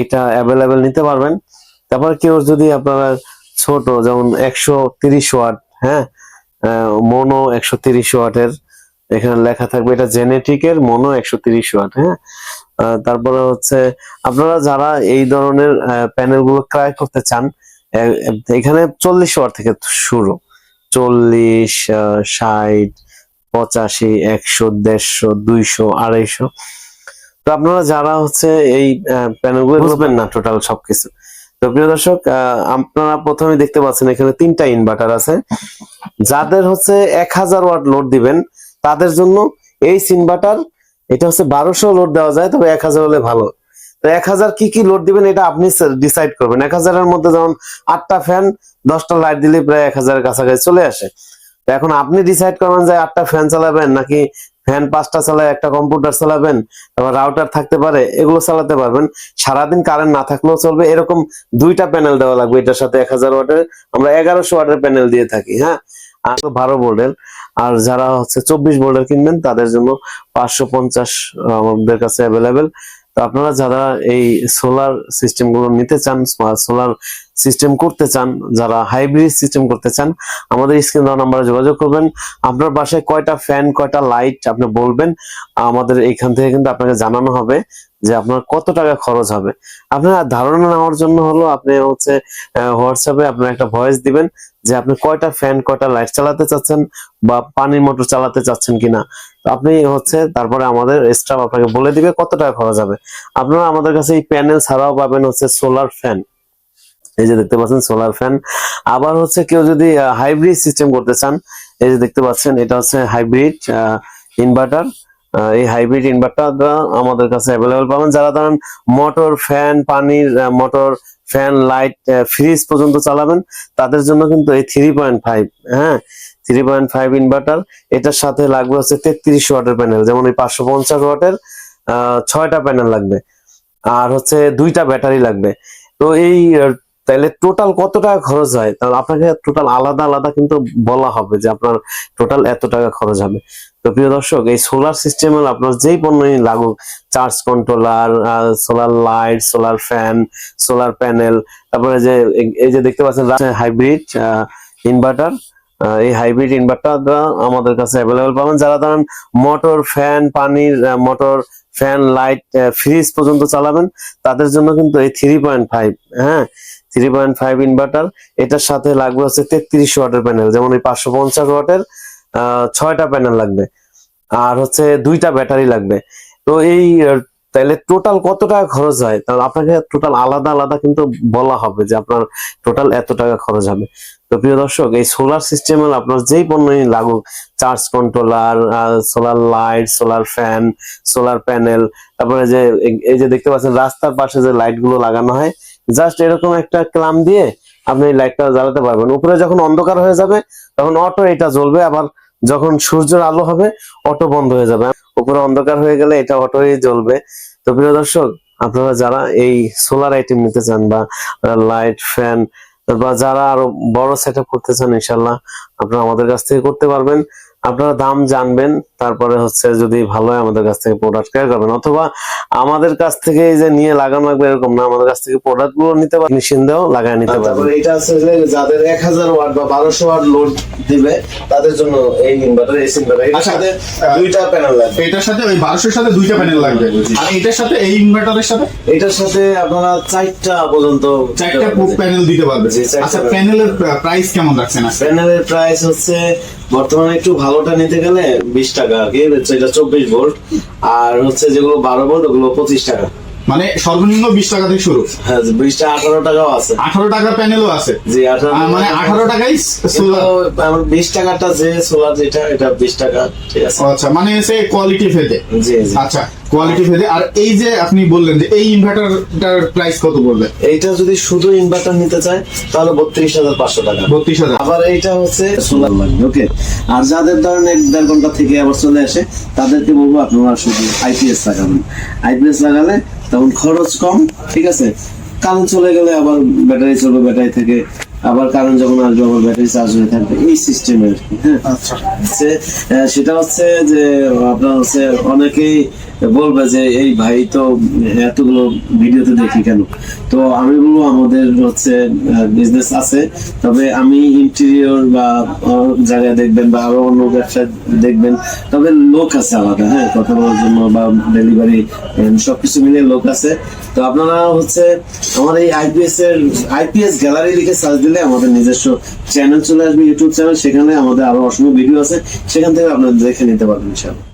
এটা অ্যাভেলেবেল নিতে পারবেন। তারপর কেউ যদি আপনারা ছোট যেমন 130 ওয়াট, হ্যাঁ, মোনো 130 ওয়াটের, এখানে লেখা থাকবে এটা জেনেটিকের মোনো 130 ওয়াট, হ্যাঁ। তারপরে হচ্ছে আপনারা যারা এই ধরনের প্যানেল গুলো ক্রয় করতে চান, এখানে 40 ওয়াট থেকে শুরু, 40, 60, 85, 100, 150, 200, 250। তো আপনারা যারা হচ্ছে এই প্যানেলগুলো বুঝবেন না টোটাল সবকিছু, তো প্রিয় দর্শক, আপনারা প্রথমে দেখতে পাচ্ছেন এখানে 3টা ইনভার্টার আছে। যাদের হচ্ছে 1000 ওয়াট লোড দিবেন তাদের জন্য এই ইনভার্টার, এটা হচ্ছে 1200 লোড দেওয়া যায়, তবে 1000 হলে ভালো। তো 1000 কি কি লোড দিবেন এটা আপনি ডিসাইড করবেন। 1000 এর মধ্যে যেমন 8টা ফ্যান 10টা লাইট দিলে প্রায় 1000 এর কাছাকাছি চলে আসে। তো এখন আপনি ডিসাইড করবেন যে 8টা ফ্যান চালাবেন নাকি ফ্যান 5টা চালায় একটা কম্পিউটার চালাবেন, তারপর রাউটার থাকতে পারে, এগুলো চালাতে পারবেন। সারাদিন কারেন্ট না থাকলেও চলবে, এরকম 2টা প্যানেল দেওয়া লাগবে। এটার সাথে 1000 ওয়াটের আমরা 1100 ওয়াটের প্যানেল দিয়ে থাকি, হ্যাঁ, আর 12 ভোল্টের। আর যারা হচ্ছে 24 ভোল্টের কিনবেন তাদের জন্য 550 আমাদের কাছে অ্যাভেলেবেল। তো আপনারা যারা এই সোলার সিস্টেম গুলো নিতে চান, সোলার সিস্টেম করতে চান, যারা হাইব্রিড সিস্টেম করতে চান, আমাদের স্ক্রিন দেওয়া নাম্বারে যোগাযোগ করবেন। আপনার বাসায় কয়টা ফ্যান কয়টা লাইট আপনি বলবেন, আমাদের এইখান থেকে কিন্তু আপনাকে জানানো হবে যে আপনার কত টাকা খরচ হবে। আপনার ধারণা নেওয়ার জন্য হলো আপনি হচ্ছে হোয়াটসঅ্যাপে আপনার একটা ভয়েস দিবেন যে আপনি কয়টা ফ্যান কয়টা লাইট চালাতে চাচ্ছেন বা পানির মোটর চালাতে চাচ্ছেন কিনা। তো আপনি হচ্ছে তারপরে আমাদের স্টাফ আপনাকে বলে দিবে কত টাকা খরচ হবে। আপনারা আমাদের কাছে এই প্যানেল ছাড়াও পাবেন হচ্ছে সোলার ফ্যান, এই যে দেখতে পাচ্ছেন সোলার ফ্যান। আবার হচ্ছে কেউ যদি হাইব্রিড সিস্টেম করতে চান, এই যে দেখতে পাচ্ছেন এটা হচ্ছে হাইব্রিড ইনভার্টার। এই হাইব্রিড ইনভার্টারটা আমাদের কাছে অ্যাভেলেবল পাবেন। যারা ধরেন মোটর ফ্যান পানির মোটর ফ্যান লাইট ফ্রিজ পর্যন্ত চালাবেন তাদের জন্য কিন্তু এই 3.5, হ্যাঁ, 3.5 ইনভার্টার। এটার সাথে লাগবে হচ্ছে 33 ওয়াটের প্যানেল, যেমন এই 550 ওয়াটের 6টা প্যানেল লাগবে, আর হচ্ছে 2টা ব্যাটারি লাগবে। তো এই তাহলে টোটাল কত টাকা খরচ হয়, তাহলে আপনাকে টোটাল আলাদা আলাদা কিন্তু বলা হবে যে আপনার টোটাল এত টাকা খরচ হবে। তো প্রিয় দর্শক, এই সোলার সিস্টেমের আপনার যেই পণ্যই লাগুক, charge controller, solar light, solar fan, solar panel, তারপরে যে এই যে দেখতে পাচ্ছেন হাইব্রিড ইনভার্টার, এই হাইব্রিড ইনভার্টারটা আমাদের কাছে অ্যাভেলেবল পাবেন। যারা ধরেন মোটর ফ্যান পানির মোটর ফ্যান লাইট ফ্রিজ পর্যন্ত চালাবেন তাদের জন্য কিন্তু এই 3.5, হ্যাঁ, 3.5 ইনভার্টার। এটার সাথে লাগবে হচ্ছে 33 ওয়াটের প্যানেল, যেমন এই 550 ওয়াটের 6টা প্যানেল লাগবে, আর হচ্ছে 2টা ব্যাটারি লাগবে। তো এই তাহলে টোটাল কত টাকা খরচ হয়, তাহলে আপনাকে টোটাল আলাদা আলাদা কিন্তু বলা হবে যে আপনার টোটাল এত টাকা খরচ হবে। তো প্রিয় দর্শক, এই সোলার সিস্টেমের আপনার যেই পণ্যই লাগুক, charge controller, solar light, solar fan, solar panel, তারপরে যে এই যে দেখতে পাচ্ছেন রাস্তার পাশে যে লাইট গুলো লাগানো হয়, জাস্ট এরকম একটা ক্লাম দিয়ে আপনি এই লাইটটা জ্বালাতে পারবেন। উপরে যখন অন্ধকার হয়ে যাবে তখন অটো এটা জ্বলবে, আবার যখন সূর্যের আলো হবে অটো বন্ধ হয়ে যাবে। উপরে অন্ধকার হয়ে গেলে এটা অটোই জ্বলবে। তো প্রিয় দর্শক, আপনারা যারা এই সোলার আইটেম নিতে চান বা লাইট ফ্যান বা যারা আরো বড় সেটআপ করতে চান, ইনশাল্লাহ আপনারা আমাদের কাছ থেকে করতে পারবেন। আপনারা দাম জানবেন, তারপরে হচ্ছে যদি ভালো হয় আমাদের কাছ থেকে প্রোডাক্ট ক্রয় করবেন, অথবা আমাদের কাছ থেকে এই যে নিয়ে লাগানো লাগবে এরকম না, আমাদের কাছ থেকে প্রোডাক্ট গুলো নিতে পারবেন, মেশিন দিয়েও লাগায় নিতে পারবেন। এটা আছে যে যাদের 1000 ওয়াট বা 1200 ওয়াট লোড দিবে তাদের জন্য এই ইনভার্টার, এই ইনভার্টার এর সাথে 2টা প্যানেল লাগবে। এটার সাথে ওই 1200 এর সাথে 2টা প্যানেল লাগবে, আর এটার সাথে এই ইনভার্টারের সাথে এটার সাথে আপনারা 4টা পর্যন্ত 4টা প্যানেল দিতে পারবে। আচ্ছা, প্যানেলের প্রাইস কেমন রাখছেন? প্যানেলের প্রাইস হচ্ছে বর্তমানে একটু ভালোটা নিতে গেলে 20 টাকা, কি হচ্ছে এটা 24 ভোল্ট, আর হচ্ছে যেগুলো 12 ভোল্ট ওগুলো 25 টাকা। মানে সর্বনিম্ন 20 টাকা থেকে শুরু। হ্যাঁ, 20 টাকা 18 টাকাও আছে, 18 টাকা প্যানেলও আছে। জি, 18 মানে 18 টাকাই সোলার। 20 টাকাটা যে সোলার যেটা, এটা 20 টাকা, ঠিক আছে। আচ্ছা, মানে সে কোয়ালিটি ভেদে। জি জি, আচ্ছা, কোয়ালিটি ভেদে। আর এই যে আপনি বললেন যে এই ইনভার্টারটার প্রাইস কত পড়বে? এইটা যদি শুধু ইনভার্টার নিতে চায় তাহলে 32,500 টাকা। 32,000। আবার এইটা হচ্ছে সোলার লাগবে, ওকে। আর যাদের ধরেন 1-1.5 ঘন্টা থেকে আবার চলে আসে তাদেরকে বলবো আপনারা শুধু আইপিএস লাগাবেন। আইপিএস লাগালে তখন খরচ কম, ঠিক আছে। কারেন্ট চলে গেলে আবার ব্যাটারি চলবে, ব্যাটারি থেকে আবার কারেন্ট যখন আসবে আবার ব্যাটারি চার্জ হয়ে থাকবে, এই সিস্টেমের। হ্যাঁ, আচ্ছা, সেটা হচ্ছে যে আপনার হচ্ছে অনেকেই বলবে যে এই ভাই তো এতগুলো ভিডিওতে দেখি কেন। তো আমি বলবো আমাদের হচ্ছে বিজনেস আছে, তবে আমি ইন্টেরিয়র বা জায়গায় দেখবেন বা আরো অন্য ব্যবসায় দেখবেন, তবে লোক আছে আলাদা, হ্যাঁ, কথা বলার জন্য বা ডেলিভারি সবকিছু মিলে লোক আছে। তো আপনারা হচ্ছে আমার এই আইপিএস গ্যালারি লিখে সার্চ দিলে আমাদের নিজস্ব চ্যানেল চলে আসবে, ইউটিউব চ্যানেল, সেখানে আমাদের আরো অসংখ্য ভিডিও আছে, সেখান থেকে আপনারা দেখে নিতে পারবেন ইনশাআল্লাহ।